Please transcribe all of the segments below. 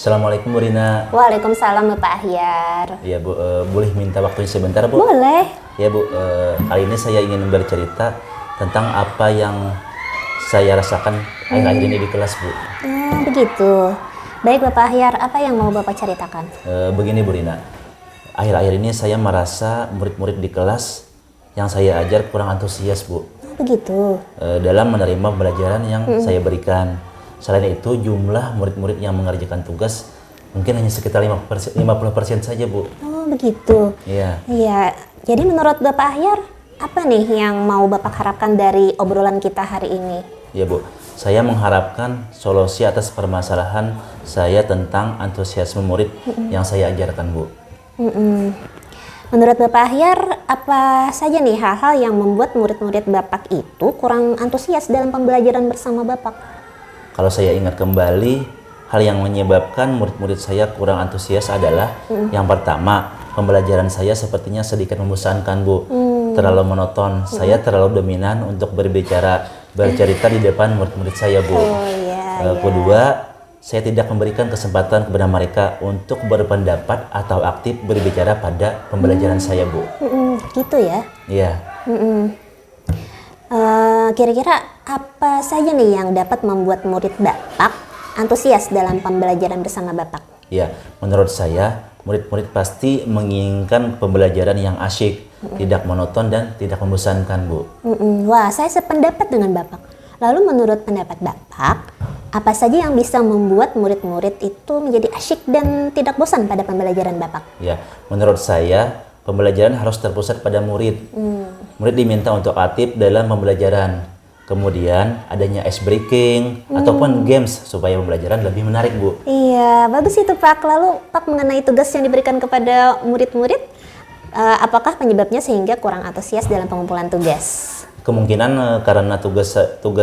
Assalamualaikum Bu Rina. Waalaikumsalam Bapak Ahyar. Ya Bu, boleh minta waktunya sebentar Bu? Boleh. Ya Bu, kali ini saya ingin bercerita tentang apa yang saya rasakan akhir-akhir ini di kelas Bu. Begitu. Baik Bapak Ahyar, apa yang mau Bapak ceritakan? Begini Bu Rina, akhir-akhir ini saya merasa murid-murid di kelas yang saya ajar kurang antusias Bu. Begitu. Dalam menerima pembelajaran yang saya berikan. Selain itu, jumlah murid-murid yang mengerjakan tugas mungkin hanya sekitar 50% saja, Bu. Oh, begitu. Iya. Iya. Jadi menurut Bapak Ahyar, apa nih yang mau Bapak harapkan dari obrolan kita hari ini? Iya, Bu. Saya mengharapkan solusi atas permasalahan saya tentang antusiasme murid yang saya ajarkan, Bu. Menurut Bapak Ahyar, apa saja nih hal-hal yang membuat murid-murid Bapak itu kurang antusias dalam pembelajaran bersama Bapak? Kalau saya ingat kembali, hal yang menyebabkan murid-murid saya kurang antusias adalah yang pertama, pembelajaran saya sepertinya sedikit membosankan, Bu. Terlalu monoton. Saya terlalu dominan untuk bercerita di depan murid-murid saya, Bu. Kedua, saya tidak memberikan kesempatan kepada mereka untuk berpendapat atau aktif berbicara pada pembelajaran saya, Bu. Gitu ya? Iya. Kira-kira apa saja nih yang dapat membuat murid Bapak antusias dalam pembelajaran bersama Bapak? Ya, menurut saya murid-murid pasti menginginkan pembelajaran yang asyik, tidak monoton dan tidak membosankan, Bu. Wah, saya sependapat dengan Bapak. Lalu menurut pendapat Bapak, apa saja yang bisa membuat murid-murid itu menjadi asyik dan tidak bosan pada pembelajaran Bapak? Ya, menurut saya pembelajaran harus terpusat pada murid. Murid diminta untuk aktif dalam pembelajaran. Kemudian adanya ice breaking ataupun games supaya pembelajaran lebih menarik, Bu. Iya, bagus itu Pak. Lalu Pak mengenai tugas yang diberikan kepada murid-murid, apakah penyebabnya sehingga kurang antusias dalam pengumpulan tugas? Kemungkinan karena tugas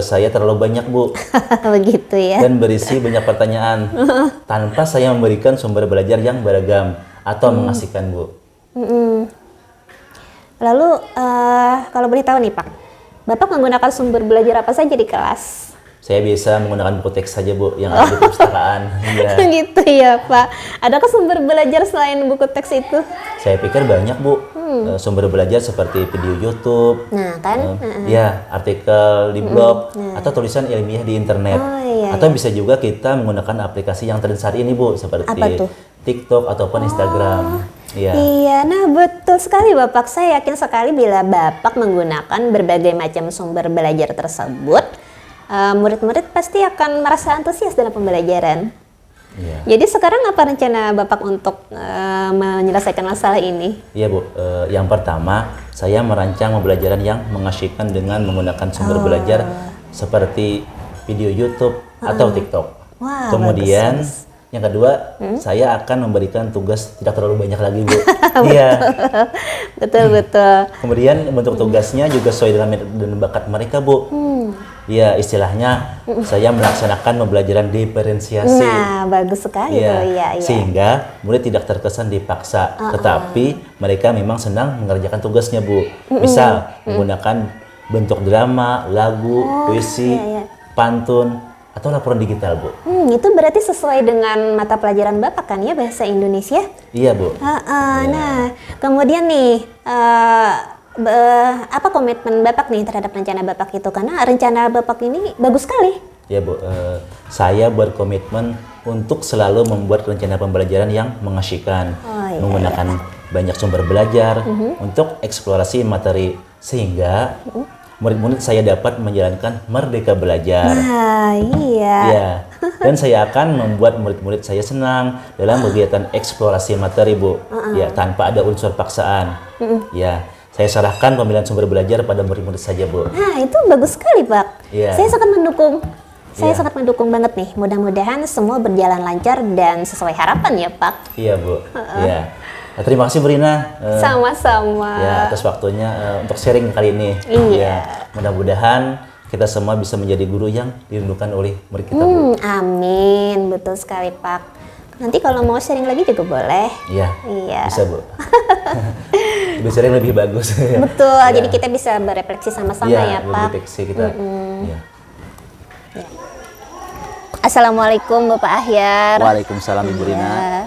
saya terlalu banyak, Bu. Begitu ya. Dan berisi banyak pertanyaan tanpa saya memberikan sumber belajar yang beragam atau mengasihkan, Bu. Lalu kalau boleh tahu nih Pak, Bapak menggunakan sumber belajar apa saja di kelas? Saya bisa menggunakan buku teks saja, Bu, yang ada di perpustakaan. Iya. Gitu ya Pak. Adakah sumber belajar selain buku teks itu? Saya pikir banyak, Bu. Sumber belajar seperti video YouTube, Nah kan? ya, artikel di blog, atau tulisan ilmiah di internet. Atau bisa juga kita menggunakan aplikasi yang tren saat ini, Bu, seperti Apa tuh? TikTok ataupun Instagram. Iya. Iya, nah betul sekali Bapak. Saya yakin sekali bila Bapak menggunakan berbagai macam sumber belajar tersebut, murid-murid pasti akan merasa antusias dalam pembelajaran. Iya. Jadi sekarang apa rencana Bapak untuk menyelesaikan masalah ini? Iya, Bu. Yang pertama, saya merancang pembelajaran yang mengasyikkan dengan menggunakan sumber belajar seperti video YouTube atau TikTok. Wah, Kemudian bagus. yang kedua, saya akan memberikan tugas tidak terlalu banyak lagi, Bu. Iya. Betul. Kemudian bentuk tugasnya juga sesuai dengan minat dan bakat mereka, Bu. Iya, istilahnya saya melaksanakan pembelajaran diferensiasi. Nah, bagus sekali tuh. Iya. Sehingga murid tidak terkesan dipaksa, tetapi mereka memang senang mengerjakan tugasnya, Bu. Misal menggunakan bentuk drama, lagu, puisi, pantun, atau laporan digital, Bu. Itu berarti sesuai dengan mata pelajaran Bapak kan ya, bahasa Indonesia? Iya, Bu. Nah, kemudian nih, apa komitmen Bapak nih terhadap rencana Bapak itu? Karena rencana Bapak ini bagus sekali. Ya, Bu. Saya berkomitmen untuk selalu membuat rencana pembelajaran yang mengasyikkan, menggunakan banyak sumber belajar untuk eksplorasi materi, sehingga murid-murid saya dapat menjalankan merdeka belajar. Nah, iya. Ya, dan saya akan membuat murid-murid saya senang dalam kegiatan eksplorasi materi, Bu. Ya, tanpa ada unsur paksaan. Ya, saya serahkan pemilihan sumber belajar pada murid-murid saja, Bu. Nah, itu bagus sekali, Pak. Iya. Saya sangat mendukung. Saya sangat mendukung banget nih. Mudah-mudahan semua berjalan lancar dan sesuai harapan ya, Pak. Iya, Bu. Iya. Nah, terima kasih Bu Rina. Sama-sama. Ya, atas waktunya untuk sharing kali ini. Iya. Ya, mudah-mudahan kita semua bisa menjadi guru yang dirindukan oleh murid kita, Bu. Amin, betul sekali Pak. Nanti kalau mau sharing lagi juga boleh. Iya. Iya. Bisa, Bu. Lebih sharing lebih bagus. Betul. Ya. Jadi kita bisa berefleksi sama-sama ya, Pak. Refleksi kita. Iya. Assalamualaikum Bapak Ahyar. Waalaikumsalam Ibu Rina. Ya.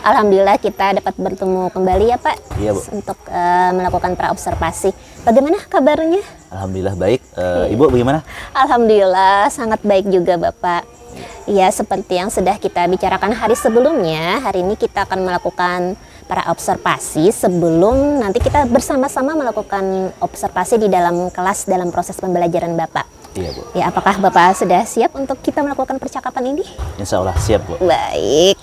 Alhamdulillah kita dapat bertemu kembali ya Pak. Iya Bu. Untuk melakukan praobservasi. Bagaimana kabarnya? Alhamdulillah baik. Ibu bagaimana? Alhamdulillah sangat baik juga Bapak. Ya, seperti yang sudah kita bicarakan hari sebelumnya, hari ini kita akan melakukan praobservasi sebelum nanti kita bersama-sama melakukan observasi di dalam kelas dalam proses pembelajaran Bapak. Iya Bu. Ya, apakah Bapak sudah siap untuk kita melakukan percakapan ini? Insya Allah siap Bu. Baik.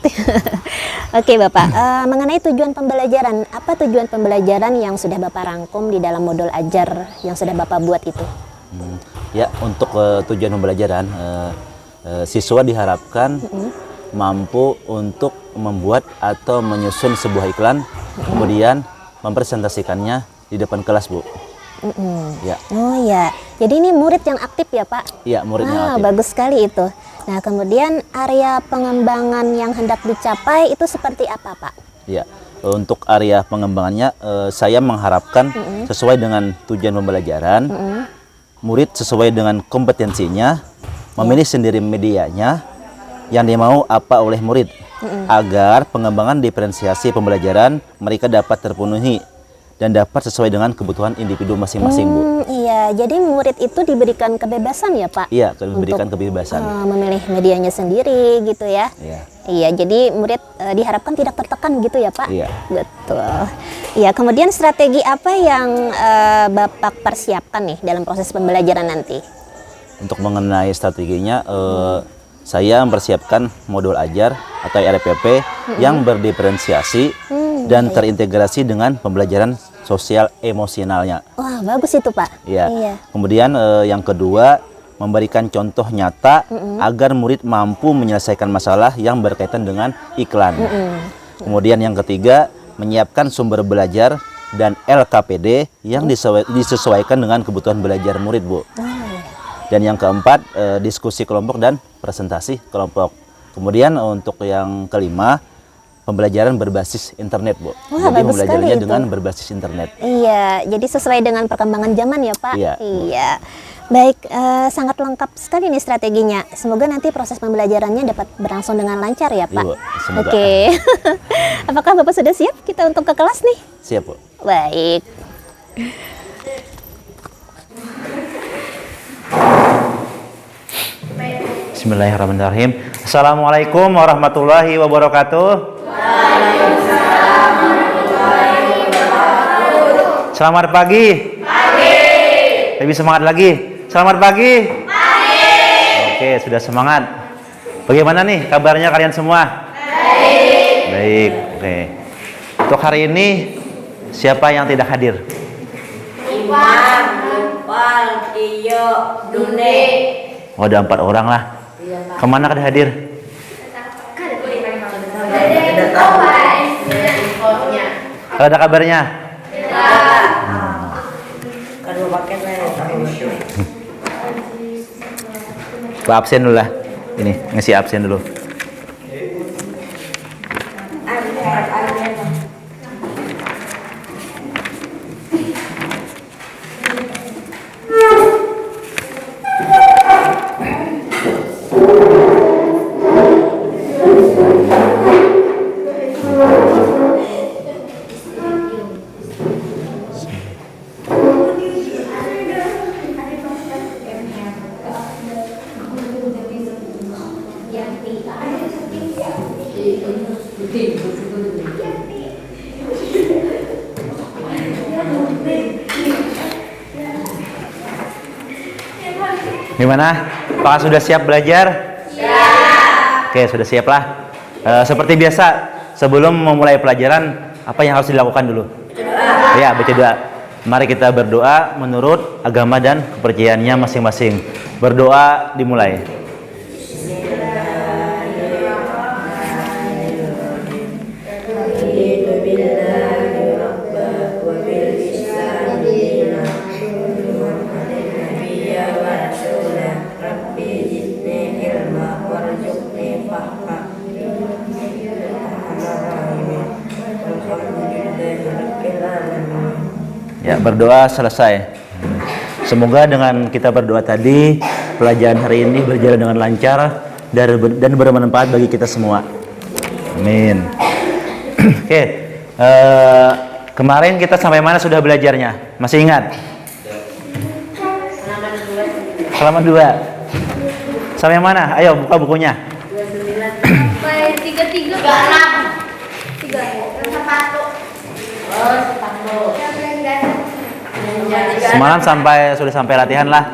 Oke Bapak, mengenai tujuan pembelajaran, apa tujuan pembelajaran yang sudah Bapak rangkum di dalam modul ajar yang sudah Bapak buat itu? Ya, untuk tujuan pembelajaran, siswa diharapkan mampu untuk membuat atau menyusun sebuah iklan, kemudian mempresentasikannya di depan kelas Bu. Ya. Oh ya, jadi ini murid yang aktif ya Pak? Iya, muridnya aktif. Bagus sekali itu. Nah, kemudian area pengembangan yang hendak dicapai itu seperti apa Pak? Ya, untuk area pengembangannya saya mengharapkan sesuai dengan tujuan pembelajaran, murid sesuai dengan kompetensinya, memilih sendiri medianya yang dimau apa oleh murid, agar pengembangan diferensiasi pembelajaran mereka dapat terpenuhi dan dapat sesuai dengan kebutuhan individu masing-masing Bu. Iya, jadi murid itu diberikan kebebasan ya Pak? Iya, diberikan kebebasan. Memilih medianya sendiri gitu ya? Iya. Iya, jadi murid diharapkan tidak tertekan gitu ya Pak? Iya. Betul. Iya, kemudian strategi apa yang Bapak persiapkan nih dalam proses pembelajaran nanti? Untuk mengenai strateginya, saya mempersiapkan modul ajar atau RPP yang berdiferensiasi dan terintegrasi dengan pembelajaran sosial emosionalnya. Wah, bagus itu Pak. Ya. Iya. Kemudian yang kedua, memberikan contoh nyata agar murid mampu menyelesaikan masalah yang berkaitan dengan iklan. Kemudian yang ketiga, menyiapkan sumber belajar dan LKPD yang disesuaikan dengan kebutuhan belajar murid Bu. Dan yang keempat, diskusi kelompok dan presentasi kelompok. Kemudian untuk yang kelima, pembelajaran berbasis internet Bu. Wah, jadi bagus pembelajarannya sekali dengan itu. berbasis internet. Iya, jadi sesuai dengan perkembangan zaman ya Pak? Iya. Iya. Baik, sangat lengkap sekali nih strateginya. Semoga nanti proses pembelajarannya dapat berlangsung dengan lancar ya Pak. Iya, Bu. Semoga. Oke. Apakah Bapak sudah siap kita untuk ke kelas nih? Siap Bu. Baik. Bismillahirrahmanirrahim. Assalamualaikum warahmatullahi wabarakatuh. Selamat pagi. Lebih semangat lagi. Selamat pagi. Oke, sudah semangat. Bagaimana nih kabarnya kalian semua? Baik. Oke. Untuk hari ini siapa yang tidak hadir? Iwan, Lempal, Tio, Dune. Oh, ada 4 orang lah. Kemana kada hadir? Kalau ada kabarnya? Pak absen dulu lah. Ini ngasih absen dulu. Gimana? Apakah sudah siap belajar? Siap. Oke, sudah siap lah. Seperti biasa, sebelum memulai pelajaran, apa yang harus dilakukan dulu? Berdoa. Ya, baca doa. Mari kita berdoa menurut agama dan kepercayaannya masing-masing. Berdoa dimulai. Ya, berdoa selesai. Semoga dengan kita berdoa tadi, pelajaran hari ini berjalan dengan lancar dan bermanfaat bagi kita semua. Amin. Oke, kemarin kita sampai mana sudah belajarnya? Masih ingat? Halaman 2. Sampai mana? Ayo buka bukunya. Sampai 33. 36. 3. Sepatu. Oh, sepatu. Semalam sudah sampai latihan lah.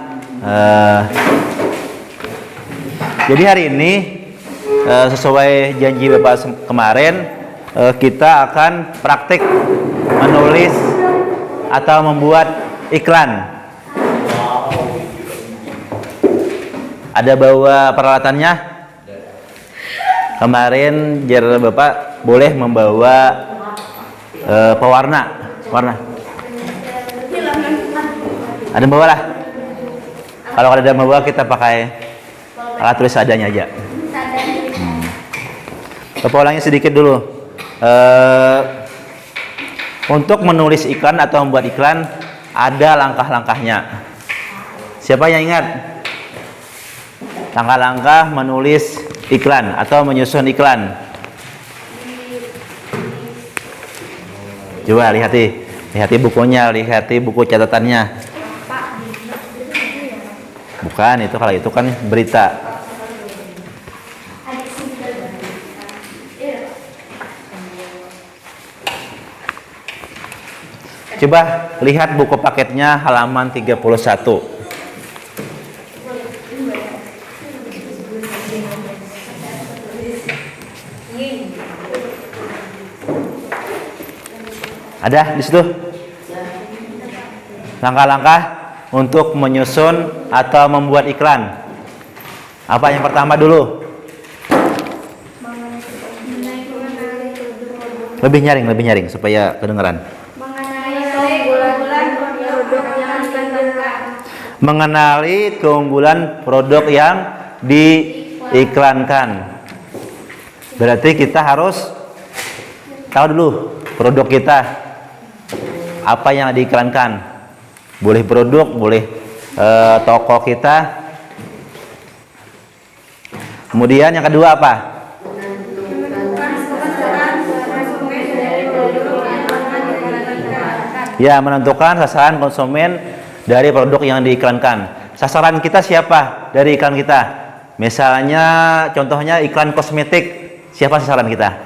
Jadi hari ini sesuai janji Bapak kemarin, kita akan praktik menulis atau membuat iklan. Ada bawa peralatannya? Kemarin jar Bapak boleh membawa pewarna, warna. Ada bawa lah. Kalau ada bawa kita pakai alat tulis seadanya aja. Bapak ulangi sedikit dulu. Untuk menulis iklan atau membuat iklan ada langkah-langkahnya. Siapa yang ingat? Langkah-langkah menulis iklan atau menyusun iklan. Coba lihati bukunya, lihati buku catatannya. Bukan, itu kalau itu kan berita. Coba lihat buku paketnya halaman 31. Ada di situ? Langkah-langkah untuk menyusun atau membuat iklan. Apa yang pertama dulu? Lebih nyaring supaya kedengeran. Mengenali keunggulan produk yang diiklankan. Berarti kita harus tahu dulu produk kita, apa yang diiklankan. Boleh produk, boleh toko kita. Kemudian yang kedua apa? Ya, menentukan sasaran konsumen dari produk yang diiklankan. Sasaran kita siapa dari iklan kita? Misalnya, contohnya iklan kosmetik. Siapa sasaran kita?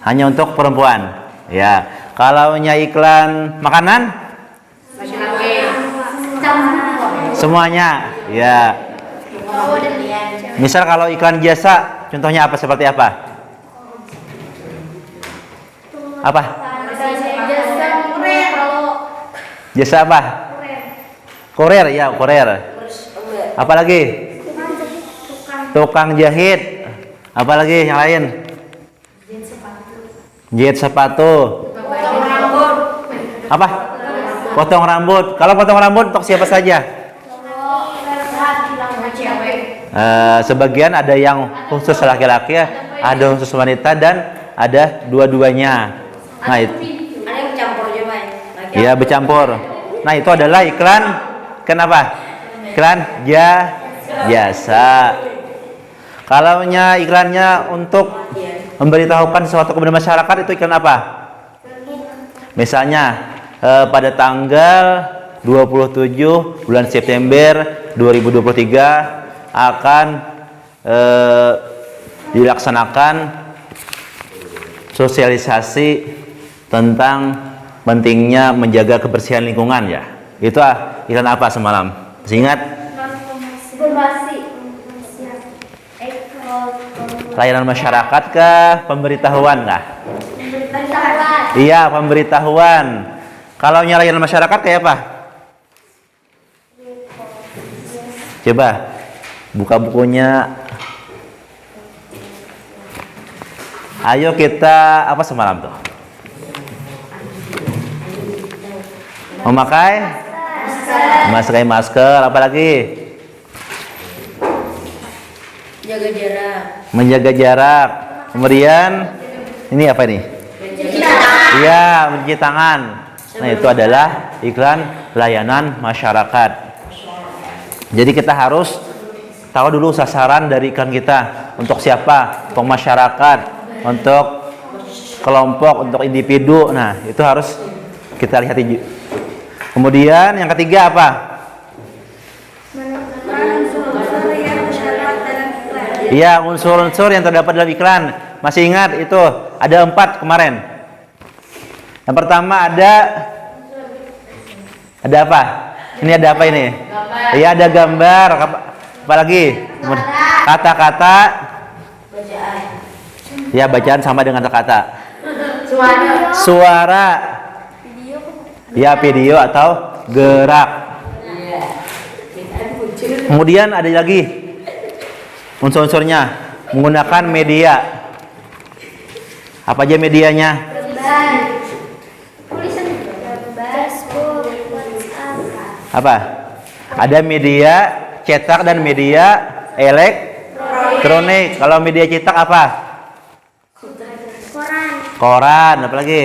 Hanya untuk perempuan. Ya. Kalau iklan makanan? Semuanya. Ya. Misal kalau iklan jasa, contohnya apa? Seperti apa? Apa? Jasa apa? Kurir, ya, kurir. Apalagi? Tukang jahit. Apalagi yang lain? Jahit sepatu. Apa? Potong rambut. Kalau potong rambut untuk siapa saja? Sebagian ada yang khusus laki-laki, ada khusus wanita, dan ada dua-duanya. Nah, itu. Ada yang bercampur juga ya? Iya, bercampur. Nah, itu adalah iklan. Kenapa? Iklan jasa. Kalau iklannya untuk memberitahukan sesuatu kepada masyarakat, itu iklan apa? Misalnya pada tanggal 27 bulan September 2023 akan dilaksanakan sosialisasi tentang pentingnya menjaga kebersihan lingkungan, ya. Itu iklan apa semalam? Masih ingat? Layanan masyarakat kah? Pemberitahuan kah? Iya, pemberitahuan. Kalau layanan masyarakat kayak apa? Coba buka bukunya. Ayo kita apa semalam tuh? Memakai masker, apa lagi? Menjaga jarak. Kemudian ini apa ini? Iya, mencuci tangan. Nah, itu adalah iklan layanan masyarakat. Jadi kita harus tahu dulu sasaran dari iklan kita untuk siapa, untuk masyarakat, untuk kelompok, untuk individu. Nah, itu harus kita lihat. Kemudian yang ketiga apa? Iya, unsur-unsur yang terdapat dalam iklan. Masih ingat itu ada 4 kemarin. Yang pertama ada apa? Ini ada apa ini? Iya, ada gambar. Apa lagi? Kata-kata. Ya, bacaan sama dengan kata-kata. Suara. Ya, video atau gerak. Kemudian ada lagi unsur-unsurnya, menggunakan media. Apa aja medianya? Apa? Ada media cetak dan media elektronik. Kalau media cetak apa? Koran. Apa lagi?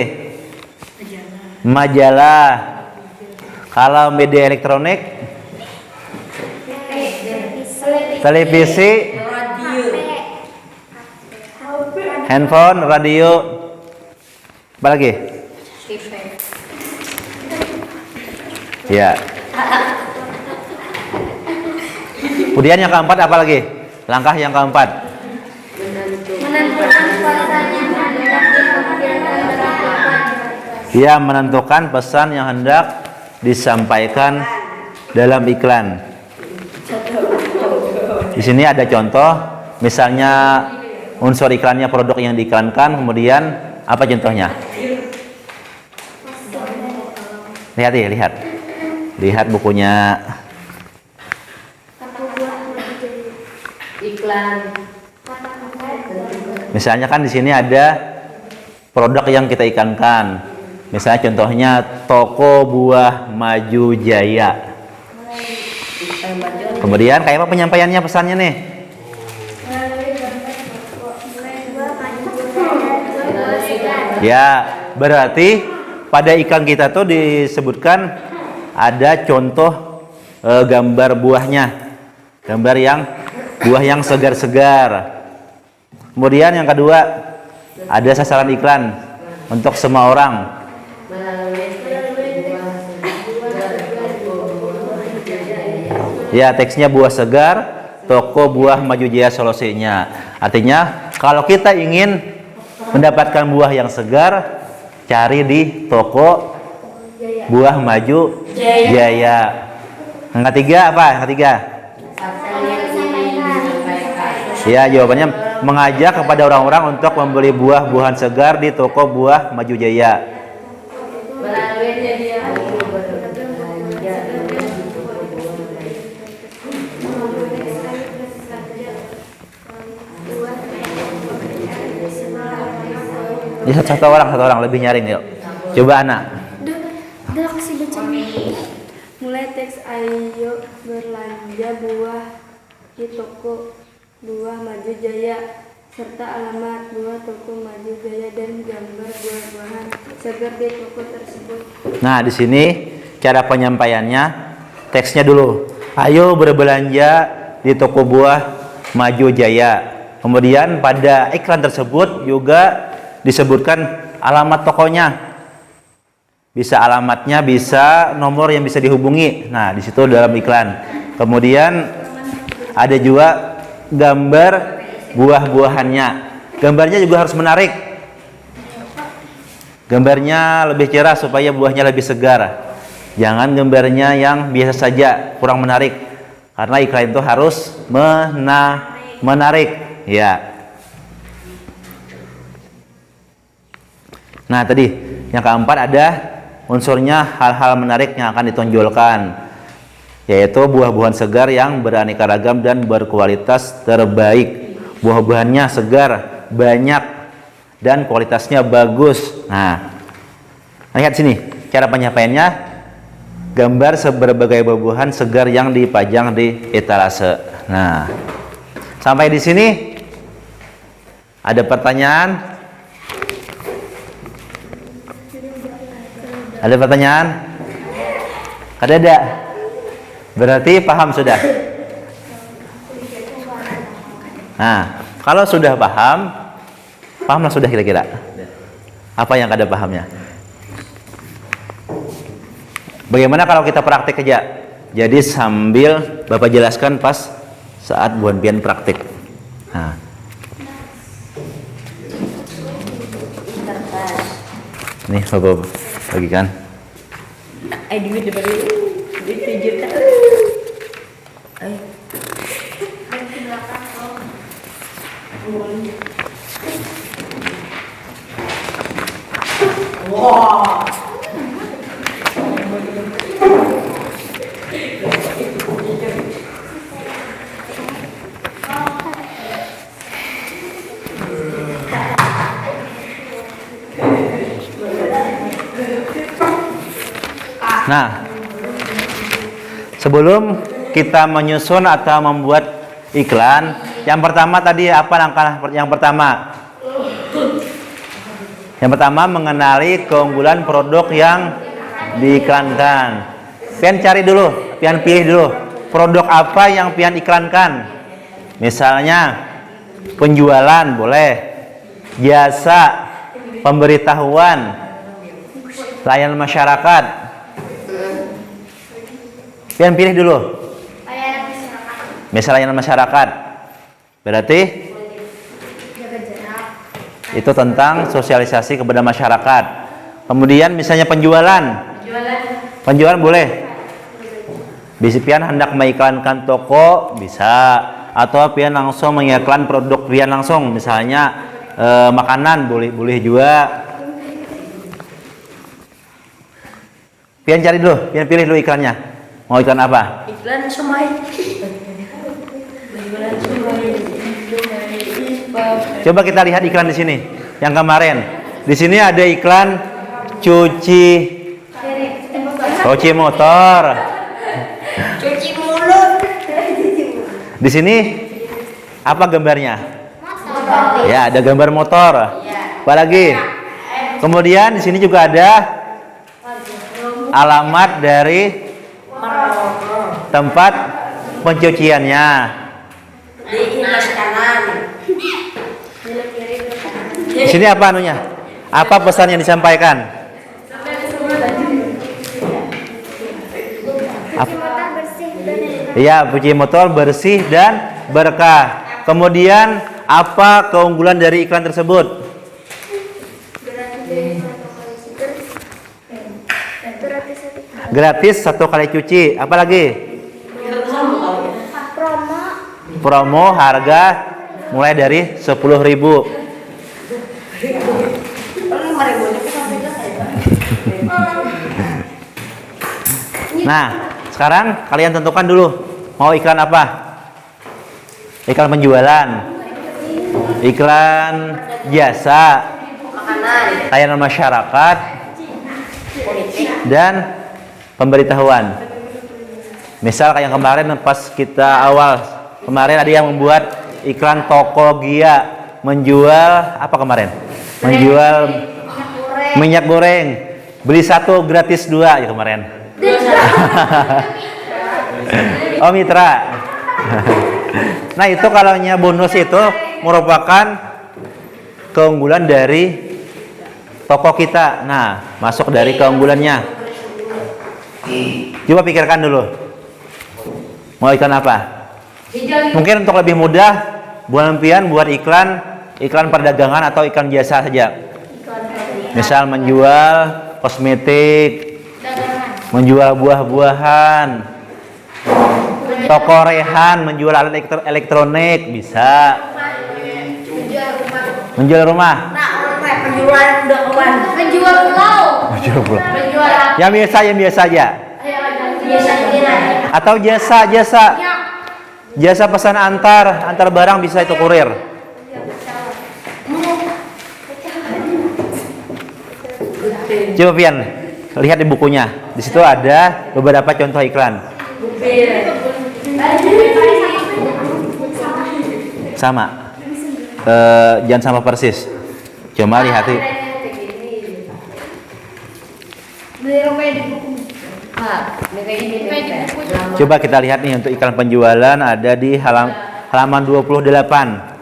Majalah. Kalau media elektronik, televisi, handphone, radio. Apa lagi? Ya. Kemudian yang keempat apa lagi? Langkah yang keempat. Dia menentukan pesan yang hendak disampaikan dalam iklan. Di sini ada contoh, misalnya unsur iklannya produk yang diiklankan, kemudian apa contohnya? Lihat bukunya. Iklan. Misalnya kan di sini ada produk yang kita iklankan. Misalnya contohnya toko buah Maju Jaya. Kemudian kayak apa penyampaiannya, pesannya nih? Ya, berarti pada iklan kita tuh disebutkan ada contoh gambar buahnya. Gambar yang buah yang segar-segar. Kemudian yang kedua, ada sasaran iklan untuk semua orang. Ya, teksnya buah segar, toko buah Maju Jaya solusinya. Artinya, kalau kita ingin mendapatkan buah yang segar, cari di toko buah Maju Jaya. Yang ketiga apa? Yang ketiga? Ya, jawabannya mengajak kepada orang-orang untuk membeli buah-buahan segar di toko buah Maju Jaya. Ini satu orang lebih nyaring yuk. Coba anak. Udah kasih baca. Mulai teks ayo berlanja buah di toko buah Maju Jaya serta alamat buah toko Maju Jaya dan gambar buah-buahan segar di toko tersebut. Nah, di sini cara penyampaiannya, teksnya dulu. Ayo berbelanja di toko buah Maju Jaya. Kemudian pada iklan tersebut juga disebutkan alamat tokonya, bisa alamatnya, bisa nomor yang bisa dihubungi. Nah, di situ dalam iklan. Kemudian ada juga gambar buah-buahannya. Gambarnya juga harus menarik. Gambarnya lebih cerah supaya buahnya lebih segar. Jangan gambarnya yang biasa saja, kurang menarik. Karena iklan itu harus menarik. Ya. Nah, tadi yang keempat ada unsurnya hal-hal menarik yang akan ditonjolkan, yaitu buah-buahan segar yang beraneka ragam dan berkualitas terbaik. Buah-buahannya segar, banyak, dan kualitasnya bagus. Nah, lihat sini cara penyampaiannya, gambar berbagai buah-buahan segar yang dipajang di etalase. Nah, sampai di sini ada pertanyaan? Ada pertanyaan? Ada? Berarti paham sudah? Nah, kalau sudah paham lah sudah kira-kira. Apa yang kada pahamnya? Bagaimana kalau kita praktik aja? Jadi sambil Bapak jelaskan pas saat buan pian praktik. Nah. Nih Bapak bagikan. Duit daripada duit sejuta. Wow. Nah, sebelum kita menyusun atau membuat iklan, yang pertama tadi apa langkah yang pertama? Yang pertama mengenali keunggulan produk yang diiklankan. Pian cari dulu, pian pilih dulu produk apa yang pian iklankan. Misalnya penjualan boleh, jasa, pemberitahuan, layanan masyarakat. Pian pilih dulu. Misalnya layanan masyarakat. Berarti itu tentang sosialisasi kepada masyarakat. Kemudian misalnya penjualan. Penjualan boleh. Bisa pian hendak mengiklankan toko bisa, atau pian langsung mengiklan produk pian langsung, misalnya makanan boleh juga. Pian cari dulu, pian pilih dulu iklannya. Mau iklan apa? Iklan somai. Coba kita lihat iklan di sini. Yang kemarin. Di sini ada iklan cuci motor. Cuci mulut. Di sini apa gambarnya? Ya, ada gambar motor. Apalagi? Kemudian di sini juga ada alamat dari tempat pencuciannya. Di sebelah kanan. Di sini apa anunya? Apa pesan yang disampaikan? Iya, cuci motor bersih dan berkah. Kemudian apa keunggulan dari iklan tersebut? Gratis 1 kali cuci. Apa lagi? Promo harga mulai dari 10.000. Nah, sekarang kalian tentukan dulu mau iklan apa? Iklan penjualan, iklan jasa, layanan masyarakat, dan pemberitahuan. Misal kayak kemarin pas kita awal kemarin ada yang membuat iklan toko Gia menjual apa kemarin? Menjual minyak goreng. Beli 1 gratis 2 ya kemarin. Oh mitra. Nah itu kalau bonus itu merupakan keunggulan dari toko kita. Nah masuk dari keunggulannya. Coba pikirkan dulu. Mau iklan apa? Mungkin untuk lebih mudah buat iklan perdagangan atau iklan jasa saja. Misal menjual kosmetik, menjual buah-buahan, toko rehan, menjual alat elektronik bisa. Menjual rumah. Penjualan udah kawan. Menjual pulau. Yang biasa aja. Atau jasa pesan antar barang bisa itu kurir. Coba Pian lihat di bukunya. Di situ ada beberapa contoh iklan. Sama. Jangan sama persis. Coba lihat. Coba kita lihat nih untuk iklan penjualan ada di halaman 28.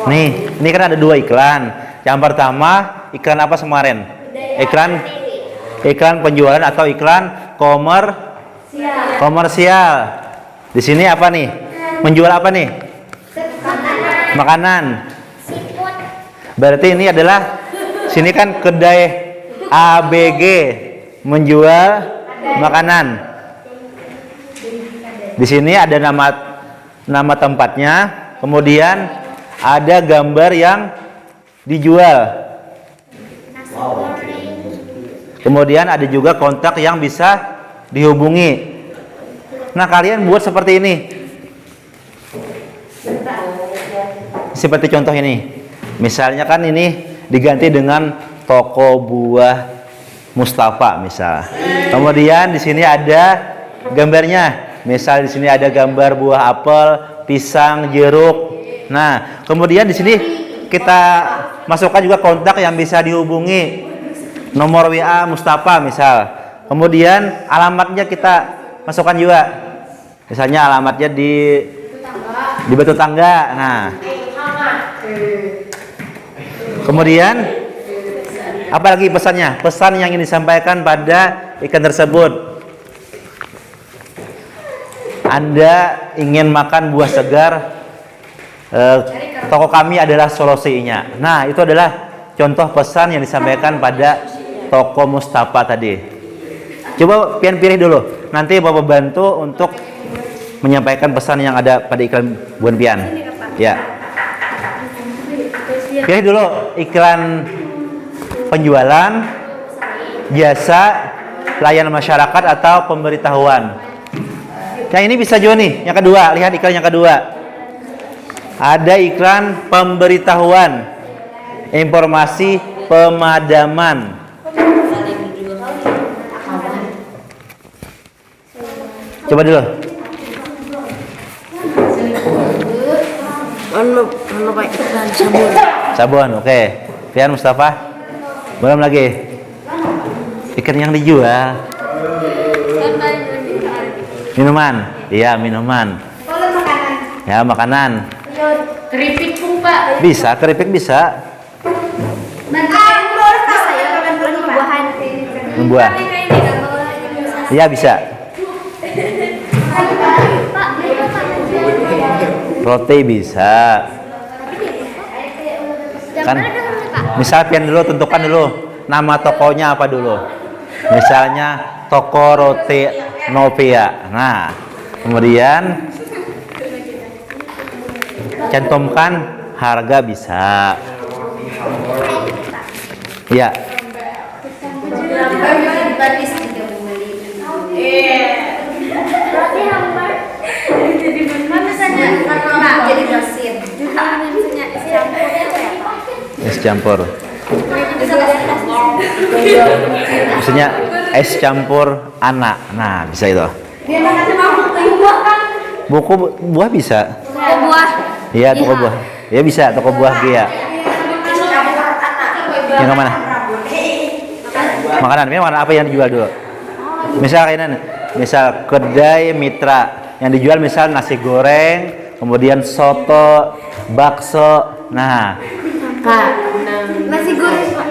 Nih, ini kan ada 2 iklan. Yang pertama, iklan apa kemarin? Iklan penjualan atau iklan komersial. Di sini apa nih? Menjual apa nih? Makanan. Berarti ini adalah sini kan kedai ABG menjual makanan. Di sini ada nama tempatnya, kemudian ada gambar yang dijual. Kemudian ada juga kontak yang bisa dihubungi. Nah, kalian buat seperti ini. Seperti contoh ini. Misalnya kan ini diganti dengan toko buah Mustafa misal. Kemudian di sini ada gambarnya. Misal di sini ada gambar buah apel, pisang, jeruk. Nah, kemudian di sini kita masukkan juga kontak yang bisa dihubungi. Nomor WA Mustafa misal. Kemudian alamatnya kita masukkan juga. Misalnya alamatnya di Batu Tangga. Nah. Kemudian apa lagi pesannya? Pesan yang ingin disampaikan pada ikan tersebut. Anda ingin makan buah segar, toko kami adalah solusinya. Nah, itu adalah contoh pesan yang disampaikan pada toko Mustafa tadi. Coba pian pilih dulu. Nanti Bapak bantu untuk menyampaikan pesan yang ada pada iklan Buan Pian. Ya. Pilih dulu iklan penjualan, jasa, layanan masyarakat atau pemberitahuan. Yang ini bisa juga nih, yang kedua, lihat iklan yang kedua. Ada iklan pemberitahuan, informasi pemadaman. Coba dulu. Pak iklan sabun. Sabun, oke. Pian Mustafa. Belum lagi. Ikan yang dijual. Minuman. Iya, minuman. Ya, makanan. Keripik pun Pak. Bisa, keripik bisa. Membuah. Iya, bisa. Roti bisa. Kan misal pian dulu tentukan dulu nama tokonya apa dulu. Misalnya toko roti Novia. Nah, kemudian cantumkan harga bisa. Ya. Es campur. Maksudnya es campur anak. Nah, bisa itu. Buku buah bisa. Buah. Iya, toko buah. Ya bisa, toko buah Gia. Yang mana? Makanan. Makanan apa yang dijual dulu? Misal kayak ini. Misal kedai Mitra yang dijual misal nasi goreng, kemudian soto, bakso. Nah, Nasi goreng Pak.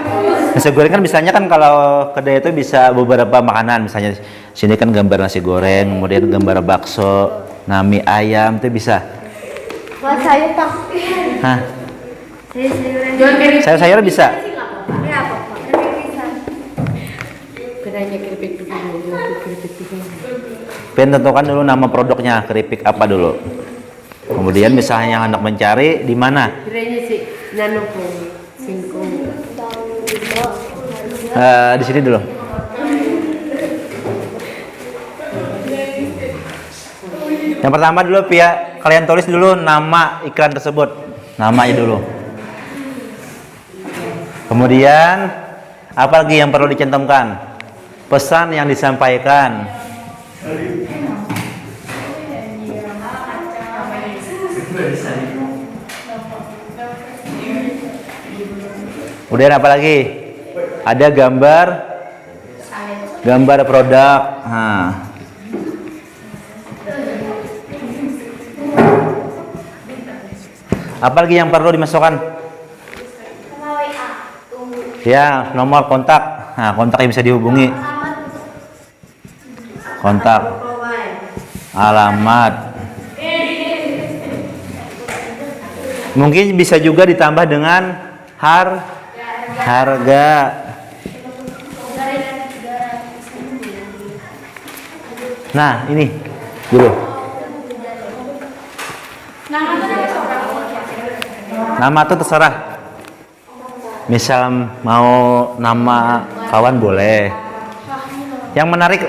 nasi goreng kan misalnya kan kalau kedai itu bisa beberapa makanan, misalnya sini kan gambar nasi goreng, kemudian gambar bakso, nah mie ayam itu bisa. Buat saya Pak. Hah? Jual Sayur-sayur bisa. Ini apa Pak? Kedainya keripik dulu. Pengen tentukan dulu nama produknya, keripik apa dulu. Kemudian misalnya yang anak mencari di mana? Kedainya sih nano po singkong. Di sini dulu. Yang pertama dulu kalian tulis dulu nama iklan tersebut, namanya dulu. Kemudian apa lagi yang perlu dicantumkan? Pesan yang disampaikan. Kemudian apa lagi? Ada gambar produk. Nah. Apalagi yang perlu dimasukkan? Ya, nomor kontak. Nah, kontak yang bisa dihubungi. Kontak. Alamat. Mungkin bisa juga ditambah dengan harga. Nah, ini dulu. Nama tuh terserah. Misal mau nama kawan boleh. Yang menarik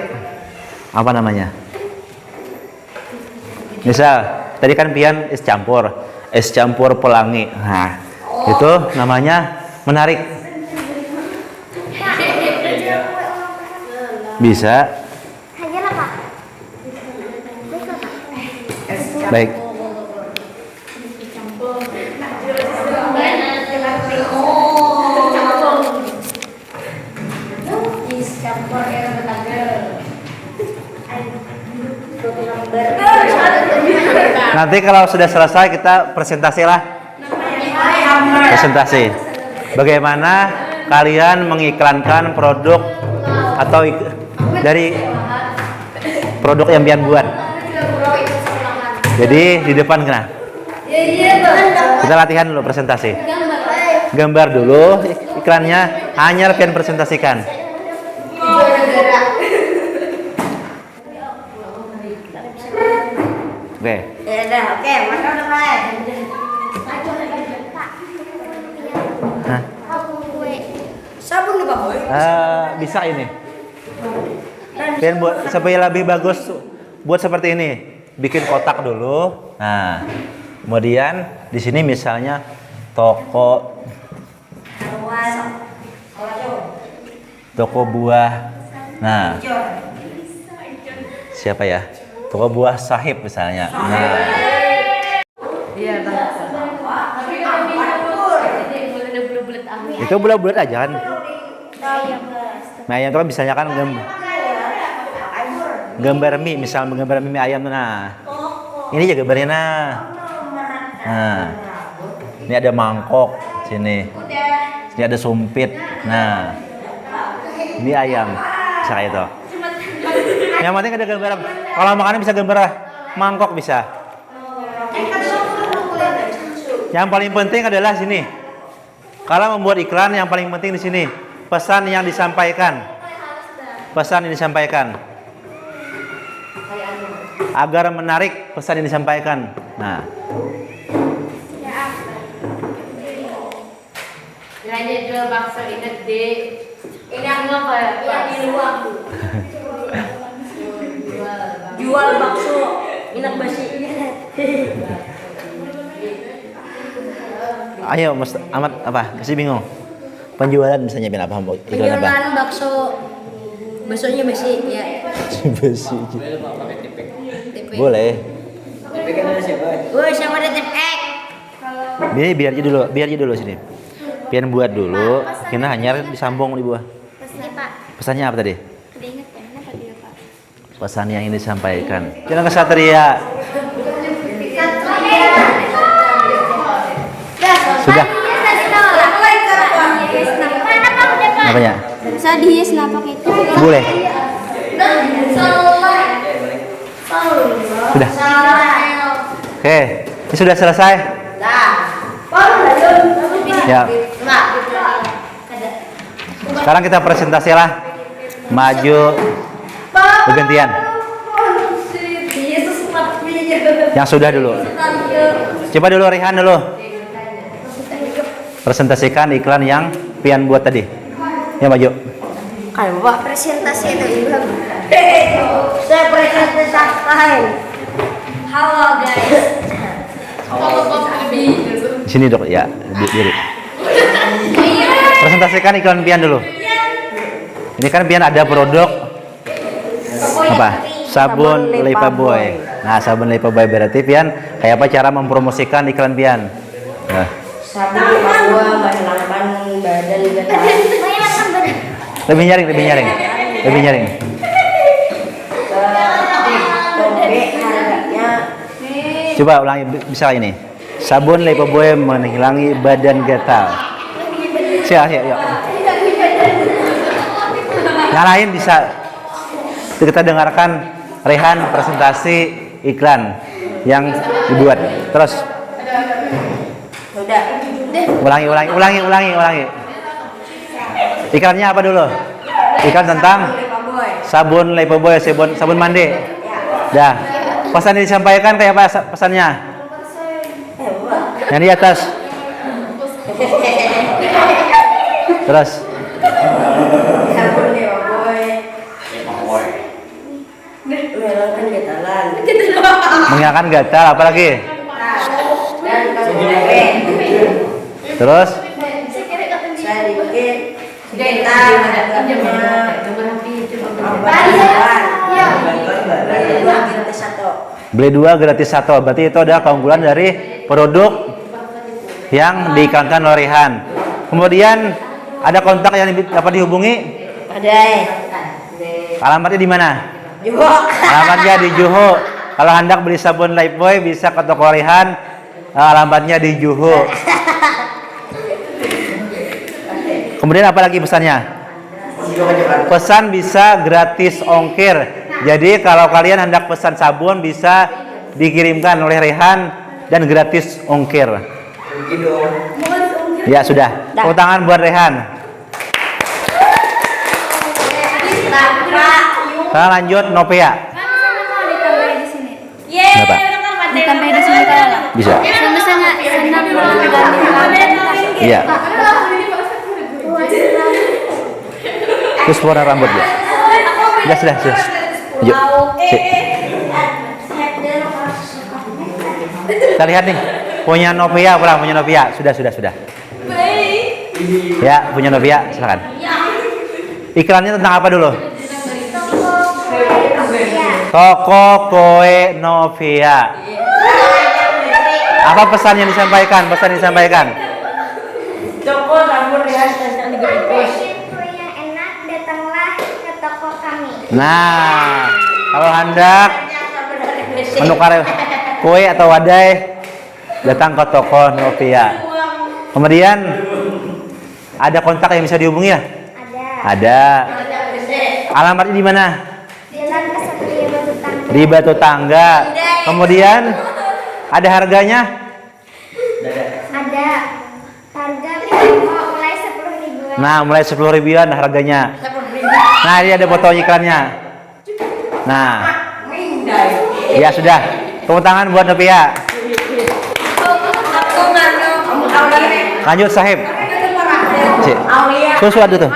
apa namanya? Misal tadi kan pian es campur pelangi. Nah, itu namanya menarik. Bisa. Baik. Nanti kalau sudah selesai kita presentasi lah. Presentasi. Bagaimana kalian mengiklankan produk atau dari produk yang pian buat. Jadi di depan kena. Kita latihan dulu presentasi. Gambar dulu iklannya, hanya pian presentasikan. Oke. Ya udah, oke, maka udah mulai. Hah? Sabun nih Pak Boy. Bisa ini. Dan buat supaya lebih bagus buat seperti ini, bikin kotak dulu. Nah, kemudian di sini misalnya toko buah. Nah, siapa ya? Toko buah Sahib misalnya. Nah, itu bulat-bulat aja kan. Nah, yang itu kan misalnya kan gambar mie, misal menggambar mie ayam. Nah, ini aja gambarnya. Nah, ini ada mangkok sini. Sini ada sumpit. Nah, ini ayam. Bisa kayak itu. Yang penting ada gambar. Kalau makanan bisa gambar mangkok bisa. Yang paling penting adalah sini. Kalau membuat iklan yang paling penting di sini pesan yang disampaikan. Pesan yang disampaikan. Agar menarik pesan yang disampaikan. Nah. Nanya jual bakso inget deh. Ini apa ya? Di luar. Jual bakso ingat basi. Ayo, Mas Ahmad apa? Masih bingung. Penjualan misalnya apa? Iklan apa? Penjualan bakso. Baksonya basi ya. Besi. Boleh. Woi, siapa ada tip X? Ini biar aja dulu sini. Pian buat dulu, kita hanya disambung di bawah. Pesannya apa tadi? Pesan yang ini disampaikan. Jangan kesatria. Sudah. Apanya? Sadis napak itu. Boleh. Sudah. Oke, ini sudah selesai. Ya. Sekarang kita presentasi lah. Maju bergantian. Yang sudah dulu. Coba dulu Rihan dulu. Presentasikan iklan yang pian buat tadi. Ya maju. Kalau Bapak presentasi itu Ibu. Saya presentasikan. Halo guys. Sini dok ya, diri. Presentasikan iklan pian dulu. Ini kan pian ada produk apa? Sabun Lipaboy. Nah, sabun Lipaboy berarti pian kayak apa cara mempromosikan iklan pian? Nah. Sabun Lipaboy menghilangkan badan getar. Lebih nyaring. Harganya. Coba ulangi bisa ini. Sabun Lifebuoy menghilangi badan gatal. Siap, yuk. Yang lain bisa kita dengarkan Rehan presentasi iklan yang dibuat. Terus. Ulangi. Iklannya apa dulu? Iklan tentang sabun Lifebuoy, sabun mandi. Dah. Pesan yang disampaikan kayak apa pesannya? Yang di atas. Terus. Menghilangkan gatal, apa lagi? Terus? Beli 2 gratis 1. Berarti itu adalah keunggulan dari produk yang diiklankan oleh Rehan. Kemudian ada kontak yang dapat dihubungi? Ada. Alamatnya di mana? Juho. Alamatnya di Juho. Kalau hendak beli sabun Lifebuoy bisa ke toko Rehan. Alamatnya di Juho. Kemudian apa lagi pesannya? Pesan bisa gratis ongkir. Jadi kalau kalian hendak pesan sabun bisa dikirimkan oleh Rehan dan gratis ongkir. Ya sudah. Tepuk tangan buat Rehan. Kita lanjut Novia. Kenapa? Ditambahin di sini kalau lah. Bisa. Sama-sama senang menggandeng. Iya. Terus warna rambut ya. Sudah. Yuk. Kita lihat nih. Punya Novia, punya Novia. Sudah. Ya, punya Novia, silakan. Iklannya tentang apa dulu? Toko Kue Novia. Apa pesan yang disampaikan? Toko sabun Rehan tentang digerimpus. yang enak, datanglah ke toko kami. Nah, kalau hendak menukar kue atau wadai, datang ke toko Novia. Kemudian ada kontak yang bisa dihubungi ya? Ada. Alamatnya di mana? Jalan Kesatria Batu Tangga. Di Batu Tangga. Kemudian ada harganya? Ada harga promo mulai 10.000-an. Nah, mulai 10.000-an harganya. Nah, ini ada foto iklannya. Nah, ya sudah. Tepuk tangan buat Novia. Lanjut Sahib. Cik. Susu ada tuh.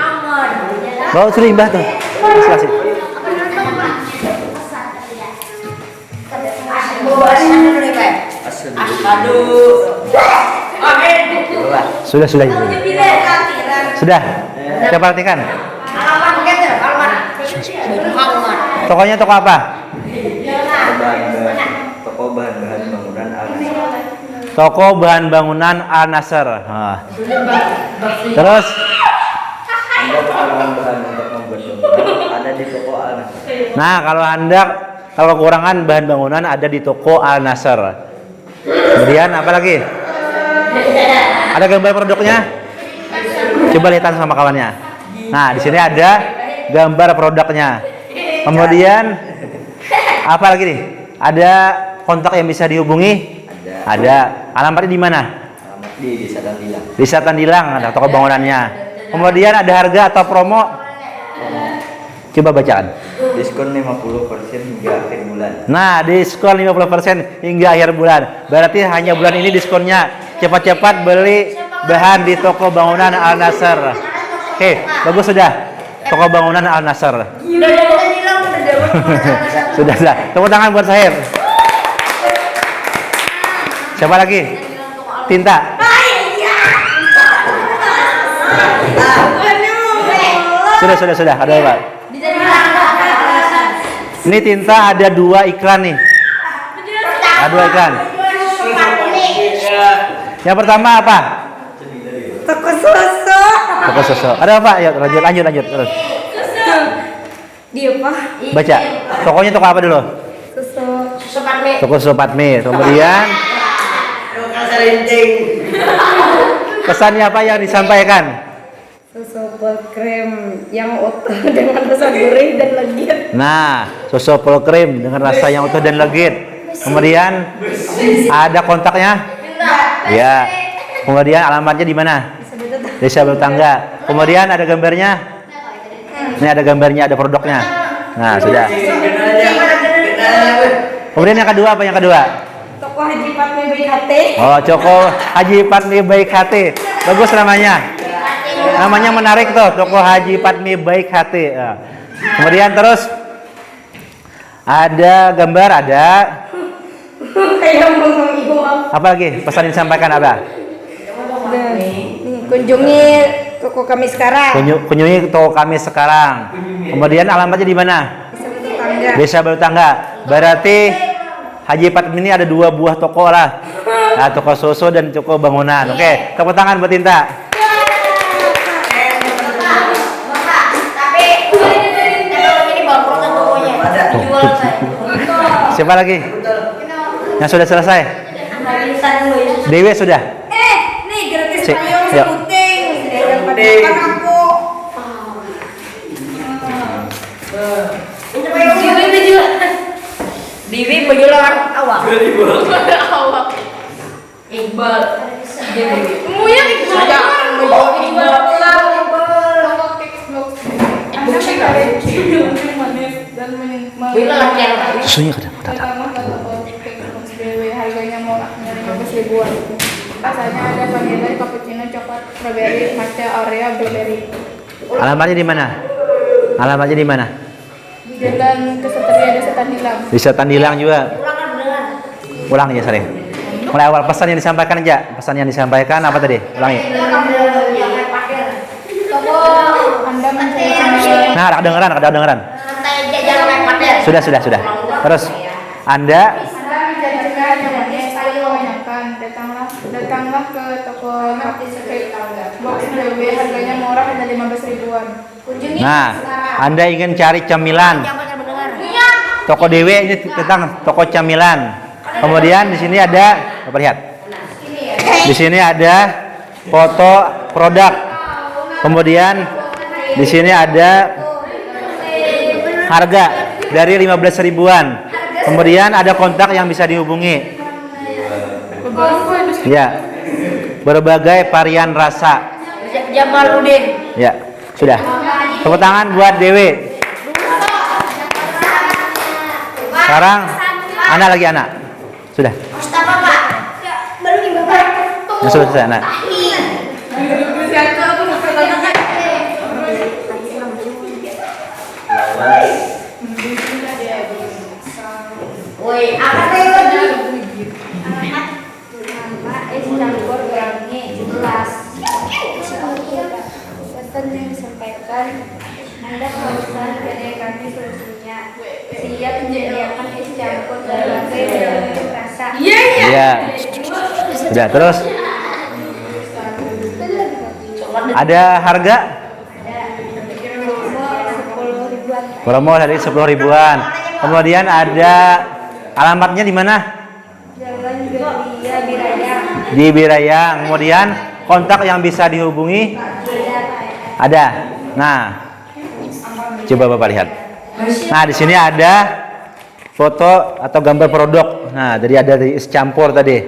Bawa sudah imbah tuh. Kasih. Sudah. Sudah. Saya perhatikan. Tokonya toko apa? Toko bahan-bahan bangunan Al-Nasr. Toko bahan bangunan Al-Nasr. Nah. Terus Anda kekurangan bahan untuk membuat bangunan ada di toko Al-Nasr. nah, kalau kekurangan bahan bangunan ada di toko Al-Nasr. Kemudian apa lagi? Ada gambar produknya? Coba lihat sama kawannya. Nah, di sini ada gambar produknya. Kemudian apa lagi nih? Ada kontak yang bisa dihubungi? Ada. Alamatnya di mana? Alamat di Desa Tandilang. Desa Tandilang ada toko bangunannya. Kemudian ada harga atau promo? Coba bacaan. Diskon 50% hingga akhir bulan. Nah, diskon 50% hingga akhir bulan. Berarti hanya bulan ini diskonnya. Cepat-cepat beli bahan di toko bangunan Al-Nasr. Oke, bagus sudah. Toko bangunan Al-Nasr. Sudah. Tepuk tangan buat Sahib. Siapa lagi? Tinta. Sudah. Ada apa? Ini tinta ada 2 iklan nih. Ada 2 iklan. Yang pertama apa? Toko susu. Toko susu. Ada apa? Ya, lanjut terus. Dia apa? Baca. Tokonya toko apa dulu? Susu. Susu Padme. Toko susu Padme. Kemudian rinting. Pesannya apa yang disampaikan? Susu krem yang utuh dengan rasa gurih dan legit. Nah, susu full cream dengan rasa yang utuh dan legit. Kemudian ada kontaknya? Ya. Kemudian alamatnya di mana? Desa Bertangga. Kemudian ada gambarnya? Ini ada gambarnya, ada produknya. Nah, sudah. Kemudian yang kedua apa yang kedua? Toko Haji Fatmi Baik Hati. Oh, Toko Haji Fatmi Baik Hati. Bagus namanya. Namanya menarik tuh, Toko Haji Fatmi Baik Hati. Ya. Kemudian terus ada gambar, ada Kayak ngomong ibu. apa lagi? Pesan yang disampaikan apa? Kunjungi toko kami sekarang. Kunjungi toko kami sekarang. Kemudian alamatnya di mana? Desa Bertangga. Berarti Haji Fatmi ini ada 2 buah toko lah. Nah, toko susu dan toko bangunan. Oke, tepuk tangan buat Tinta. Siapa lagi? Yang sudah selesai? Dewi sudah? Nih gratis Si- payung yuk. sebuting. Dapat aku. Dewi baju lawan awak. Awak. Iqbal. Muya Iqbal. Iqbal. Susunya kadang. Harganya murah, 15 ribuan. Rasanya ada vanilla, cappuccino, coklat, strawberry, matcha, oreo, blueberry. Alamatnya di mana? Alamatnya di mana? Di Jalan Kesatria Desa Tandilang. Di Setan Dilang juga. Ulang ya sering. Mulai awal pesan yang disampaikan aja. Pesan yang disampaikan apa tadi? Ulangi. Anda mencari Nah, ada kedengeran. Sudah. Terus Anda menjanjikan yang manis, kebanyakan. Datanglah ke toko box BB, harganya murah, hanya 15 ribuan. Nah, Anda ingin cari camilan. Toko Dewi ini tentang toko camilan. Kemudian di sini ada, apa lihat? Di sini ada foto produk. Kemudian di sini ada harga dari 15 ribuan. Kemudian ada kontak yang bisa dihubungi. Ya. Berbagai varian rasa. Jamaluddin. Ya, sudah. Tepuk tangan buat Dewi. Sekarang anak lagi anak. Sudah. Ya, sudah selesai anak. Woi, apa teh lagi? Es campur gorengnya 17. Pesan yang disampaikan, Anda kehausan kedai kami solusinya. Siap menyediakan es campur berbagai rasa. Iya. Sudah, terus ada harga? Promo dari 10 ribuan. Kemudian ada alamatnya di mana? Jalan Geria Birayang. Di Birayang. Kemudian kontak yang bisa dihubungi ada. Nah, coba Bapak lihat. Nah, di sini ada foto atau gambar produk. Nah, jadi ada es campur tadi.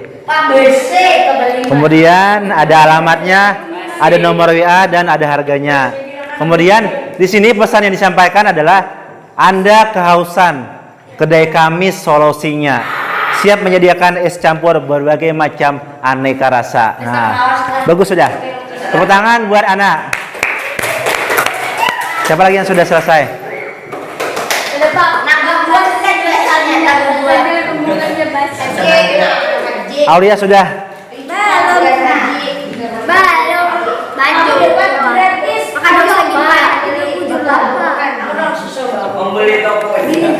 Kemudian ada alamatnya, ada nomor WA dan ada harganya. Kemudian di sini pesan yang disampaikan adalah Anda kehausan, kedai kami solusinya. Siap menyediakan es campur berbagai macam aneka rasa. Nah, bagus sudah. Tepuk tangan buat anak. Siapa lagi yang sudah selesai? Aulia sudah. Membeli toko ini.